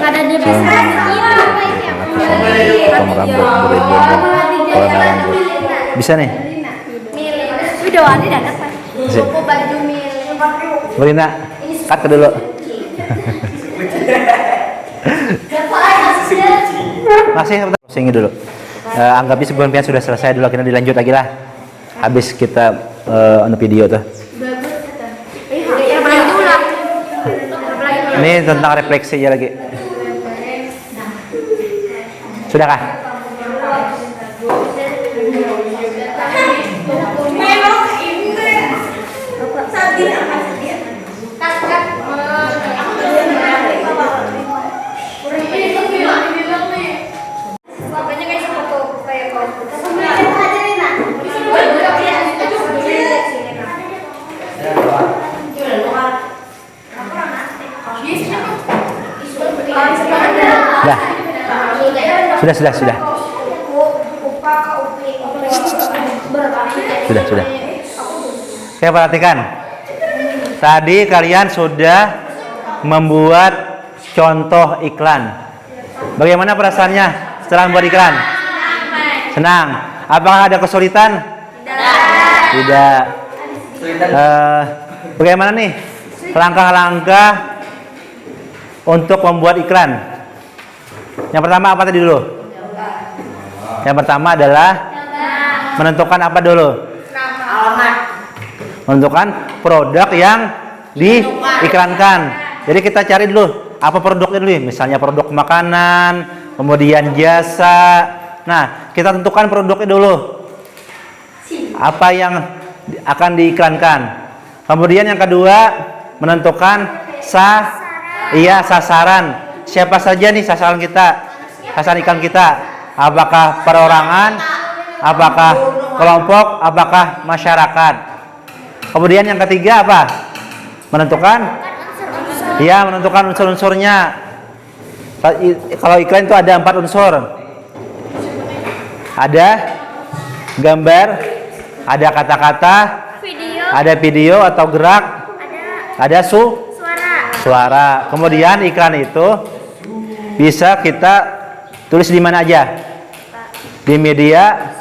Potong rambut beribu-ribu warna rambut. Bisa nih. Bisa. Berina, cut dulu. Masih sini dulu. Anggapnya sebelum pian sudah selesai dulu, kita dilanjut lagi lah. Habis kita video tuh. Ini tentang refleksi ya lagi. Sudahkah? Sudah. Sudah. Oke, perhatikan. Tadi kalian sudah membuat contoh iklan. Bagaimana perasaannya setelah membuat iklan? Senang. Apakah ada kesulitan? Tidak. Bagaimana nih langkah-langkah untuk membuat iklan? Yang pertama apa tadi dulu? Yang pertama adalah menentukan apa dulu? Menentukan produk yang diiklankan. Jadi kita cari dulu apa produknya dulu. Misalnya produk makanan, kemudian jasa. Nah, kita tentukan produknya dulu. Apa yang akan diiklankan. Kemudian yang kedua, menentukan sasaran. Siapa saja nih sasaran kita? Sasaran iklan kita. Apakah perorangan? Apakah kelompok? Apakah masyarakat? Kemudian yang ketiga apa? Menentukan unsur-unsurnya. Kalau iklan itu ada 4 unsur. Ada gambar, ada kata-kata, ada video atau gerak, ada suara. Kemudian iklan itu bisa kita tulis di mana aja? Di media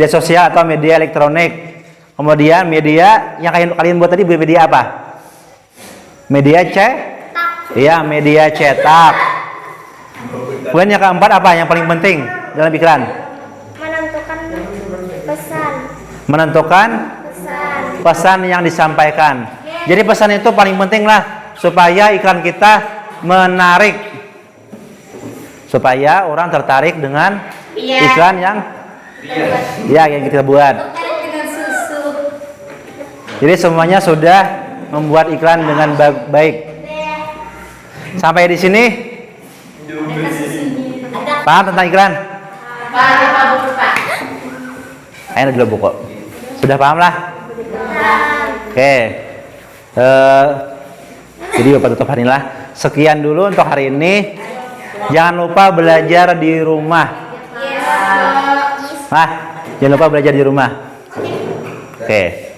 sosial atau media elektronik. Kemudian media yang kalian buat tadi media apa? Media media cetak. Kemudian yang keempat apa yang paling penting dalam iklan? Menentukan pesan yang disampaikan. Jadi pesan itu paling penting lah supaya iklan kita menarik, supaya orang tertarik dengan iklan yang kita buat. Jadi semuanya sudah membuat iklan dengan baik. Sampai di sini paham tentang iklan? Ayo dulu buku. Sudah paham lah? Oke. Jadi Bapak tutup hari ini lah. Sekian dulu untuk hari ini. Jangan lupa belajar di rumah. Jangan lupa belajar di rumah. Oke.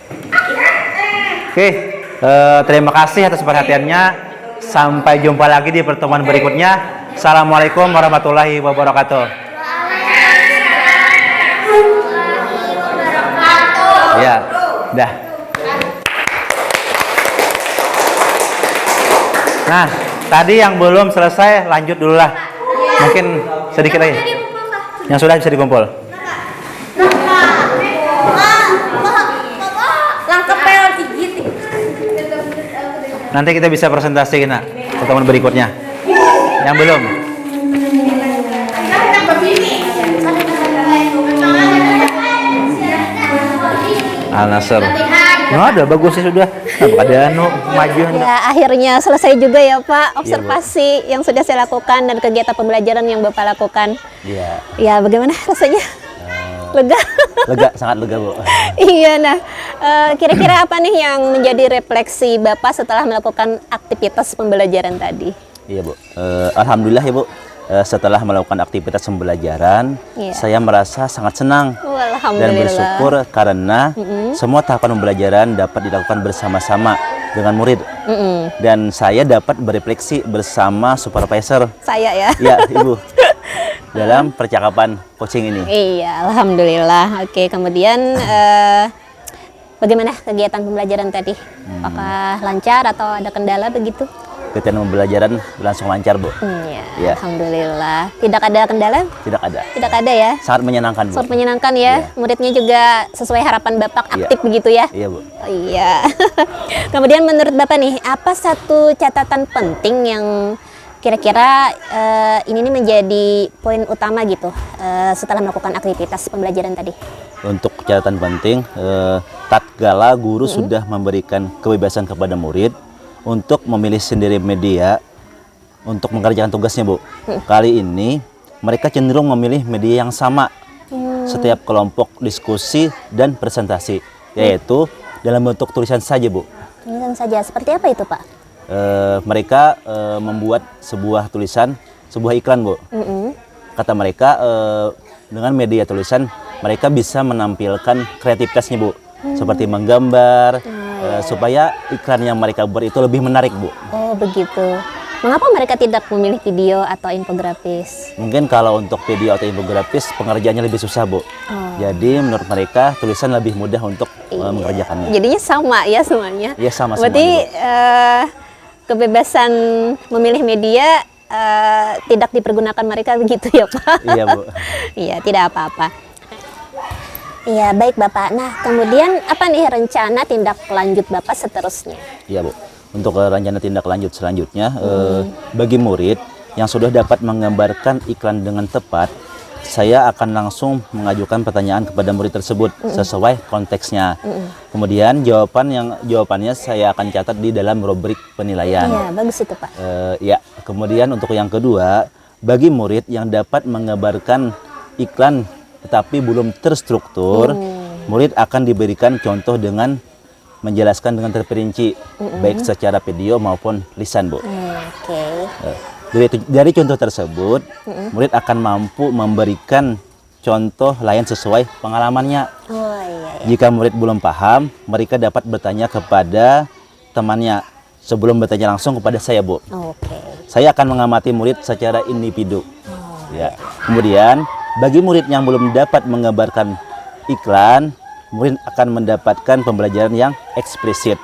Terima kasih atas perhatiannya. Sampai jumpa lagi di pertemuan berikutnya. Assalamualaikum warahmatullahi wabarakatuh. Ya, dah. Nah, tadi yang belum selesai lanjut dulu lah. Mungkin sedikit lagi. Yang sudah bisa dikumpul. Nanti kita bisa presentasi nak pertemuan berikutnya. Yang belum. Al-Nasr. Ada bagus sih sudah. Ada maju. Ya, akhirnya selesai juga ya Pak observasi yang sudah saya lakukan dan kegiatan pembelajaran yang Bapak lakukan. Iya. Ya, bagaimana rasanya? Lega. Lega, sangat lega, Bu. Iya, nah kira-kira apa nih yang menjadi refleksi Bapak setelah melakukan aktivitas pembelajaran tadi? Iya, Bu. Alhamdulillah ya, Bu. Setelah melakukan aktivitas pembelajaran, saya merasa sangat senang dan bersyukur karena semua tahapan pembelajaran dapat dilakukan bersama-sama dengan murid. Dan saya dapat berefleksi bersama supervisor. Saya ya? Ya, Ibu. Dalam percakapan coaching ini. Iya, alhamdulillah. Oke, kemudian bagaimana kegiatan pembelajaran tadi? Apakah lancar atau ada kendala begitu? kegiatan pembelajaran berlangsung lancar, Bu. Ya, Iya. alhamdulillah. Tidak ada kendala? Tidak ada. Tidak ada ya. Sangat menyenangkan, Bu. Sangat menyenangkan ya. Iya. Muridnya juga sesuai harapan Bapak Iya. aktif begitu ya. Iya, Bu. Oh, iya. Kemudian menurut Bapak nih, apa satu catatan penting yang kira-kira ini nih menjadi poin utama gitu setelah melakukan aktivitas pembelajaran tadi? Untuk catatan penting, tatkala guru sudah memberikan kebebasan kepada murid untuk memilih sendiri media untuk mengerjakan tugasnya, Bu. Kali ini mereka cenderung memilih media yang sama setiap kelompok diskusi dan presentasi, yaitu dalam bentuk tulisan saja, Bu. Tulisan saja, seperti apa itu Pak? Mereka membuat sebuah tulisan, sebuah iklan, Bu. Kata mereka dengan media tulisan mereka bisa menampilkan kreativitasnya, Bu, seperti menggambar supaya iklan yang mereka buat itu lebih menarik, Bu. Oh begitu. Mengapa mereka tidak memilih video atau infografis? Mungkin kalau untuk video atau infografis pengerjaannya lebih susah, Bu. Jadi menurut mereka tulisan lebih mudah untuk mengerjakannya. Jadinya sama ya semuanya. Iya, sama Berarti semuanya, kebebasan memilih media tidak dipergunakan mereka begitu ya Pak? Iya, Bu. Iya, tidak apa-apa. Iya, baik Bapak. Nah, kemudian apa nih rencana tindak lanjut Bapak seterusnya? Iya, Bu. Untuk rencana tindak lanjut selanjutnya, bagi murid yang sudah dapat menggambarkan iklan dengan tepat, saya akan langsung mengajukan pertanyaan kepada murid tersebut sesuai konteksnya. Kemudian jawabannya saya akan catat di dalam rubrik penilaian. Iya, bagus itu Pak. Ya, kemudian untuk yang kedua, bagi murid yang dapat menggambarkan iklan tetapi belum terstruktur, murid akan diberikan contoh dengan menjelaskan dengan terperinci, baik secara video maupun lisan, Bu. Oke. Dari contoh tersebut, murid akan mampu memberikan contoh lain sesuai pengalamannya. Oh iya. Jika murid belum paham, mereka dapat bertanya kepada temannya sebelum bertanya langsung kepada saya, Bu. Oke. Saya akan mengamati murid secara individu. Ya. Kemudian, bagi murid yang belum dapat menggambarkan iklan, murid akan mendapatkan pembelajaran yang eksplisit.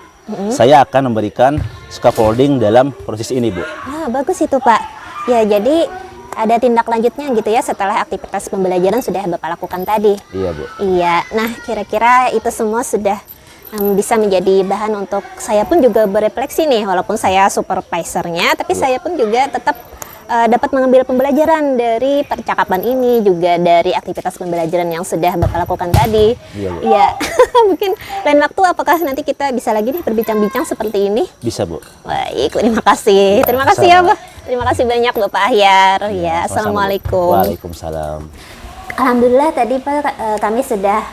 Saya akan memberikan scaffolding dalam proses ini, Bu. Ah, bagus itu Pak. Ya, jadi ada tindak lanjutnya gitu ya setelah aktivitas pembelajaran sudah Bapak lakukan tadi. Iya, Bu. Iya. Nah, kira-kira itu semua sudah bisa menjadi bahan untuk saya pun juga berefleksi nih, walaupun saya supervisornya, tapi saya pun juga tetap dapat mengambil pembelajaran dari percakapan ini, juga dari aktivitas pembelajaran yang sudah Bapak lakukan tadi. Iya, Bu. Iya. Mungkin lain waktu apakah nanti kita bisa lagi nih berbincang-bincang seperti ini? Bisa, Bu. Baik, terima kasih. Terima kasih ya, Pak. Terima kasih banyak Bapak Ahyar. Ya, Assalamualaikum. Waalaikumsalam. Alhamdulillah tadi Pak kami sudah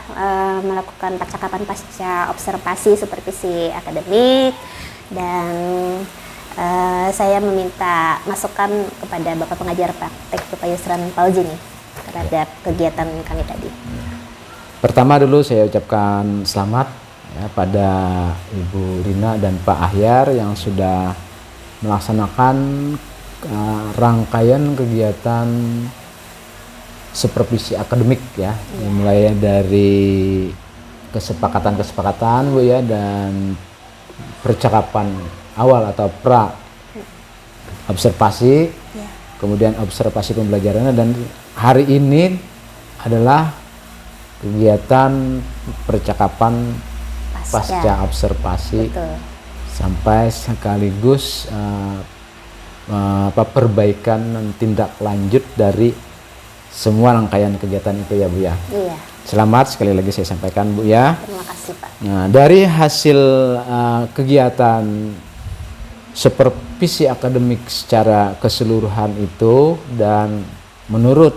melakukan percakapan pasca observasi supervisi akademik, dan saya meminta masukan kepada Bapak pengajar praktek Bapak Yusran Fauzi nih terhadap kegiatan kami tadi. Pertama dulu saya ucapkan selamat ya, pada Ibu Rina dan Pak Ahyar yang sudah melaksanakan rangkaian kegiatan supervisi akademik ya, mulai dari kesepakatan-kesepakatan, Bu ya, dan percakapan awal atau pra observasi, kemudian observasi pembelajarannya, dan hari ini adalah kegiatan percakapan pasca observasi. Betul. Sampai sekaligus perbaikan dan tindak lanjut dari semua rangkaian kegiatan itu ya, Bu ya. Iya. Selamat sekali lagi saya sampaikan, Bu ya. Terima kasih Pak. Nah, dari hasil kegiatan supervisi akademik secara keseluruhan itu, dan menurut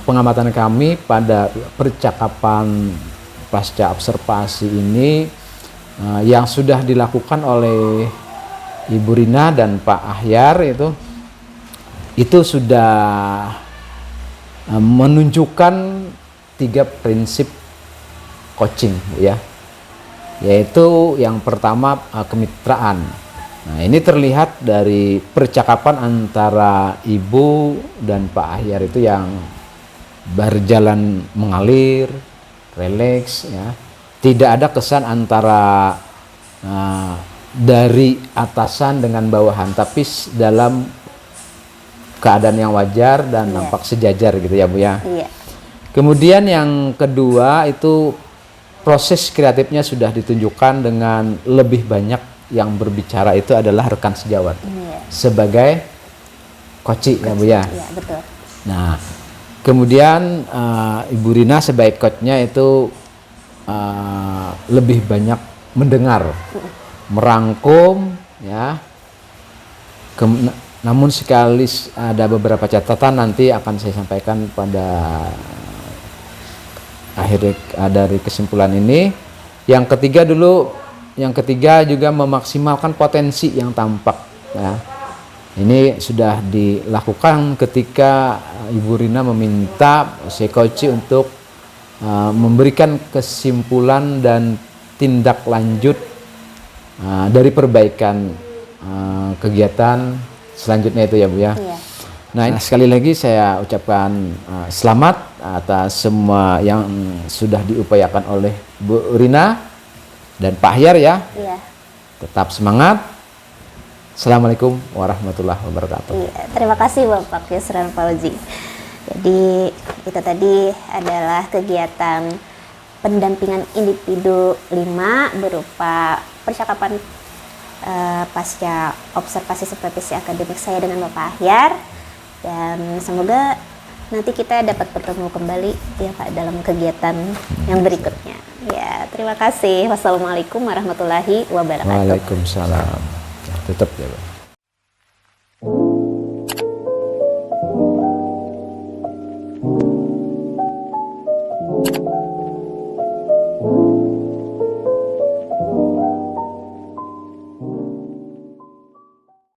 pengamatan kami pada percakapan pasca observasi ini yang sudah dilakukan oleh Ibu Rina dan Pak Ahyar itu sudah menunjukkan 3 prinsip coaching ya, yaitu yang pertama kemitraan. Nah, ini terlihat dari percakapan antara Ibu dan Pak Ahyar itu yang berjalan mengalir, rileks ya. Tidak ada kesan antara dari atasan dengan bawahan, tapi dalam keadaan yang wajar dan nampak sejajar gitu ya Bu ya. Iya. Kemudian yang kedua itu proses kreatifnya sudah ditunjukkan dengan lebih banyak yang berbicara itu adalah rekan sejawat sebagai koci ya Bu ya. Iya, betul. Nah, kemudian Ibu Rina sebagai coachnya itu lebih banyak mendengar, merangkum ya. Namun sekali ada beberapa catatan nanti akan saya sampaikan pada akhir dari kesimpulan ini. Yang ketiga juga memaksimalkan potensi yang tampak ya. Ini sudah dilakukan ketika Ibu Rina meminta psikoci untuk memberikan kesimpulan dan tindak lanjut dari perbaikan kegiatan selanjutnya itu ya Bu ya. Iya. Nah, sekali lagi saya ucapkan selamat atas semua yang sudah diupayakan oleh Bu Rina dan Pak Ahyar ya. Iya. Tetap semangat. Assalamualaikum warahmatullahi wabarakatuh. Iya, terima kasih Bapak Yusran Fauzi. Jadi itu tadi adalah kegiatan pendampingan individu 5 berupa percakapan pasca observasi supervisi akademik saya dengan Bapak Ahyar, dan semoga nanti kita dapat bertemu kembali ya Pak dalam kegiatan yang berikutnya. Ya, terima kasih. Wassalamualaikum warahmatullahi wabarakatuh. Waalaikumsalam. Tetap ya Pak.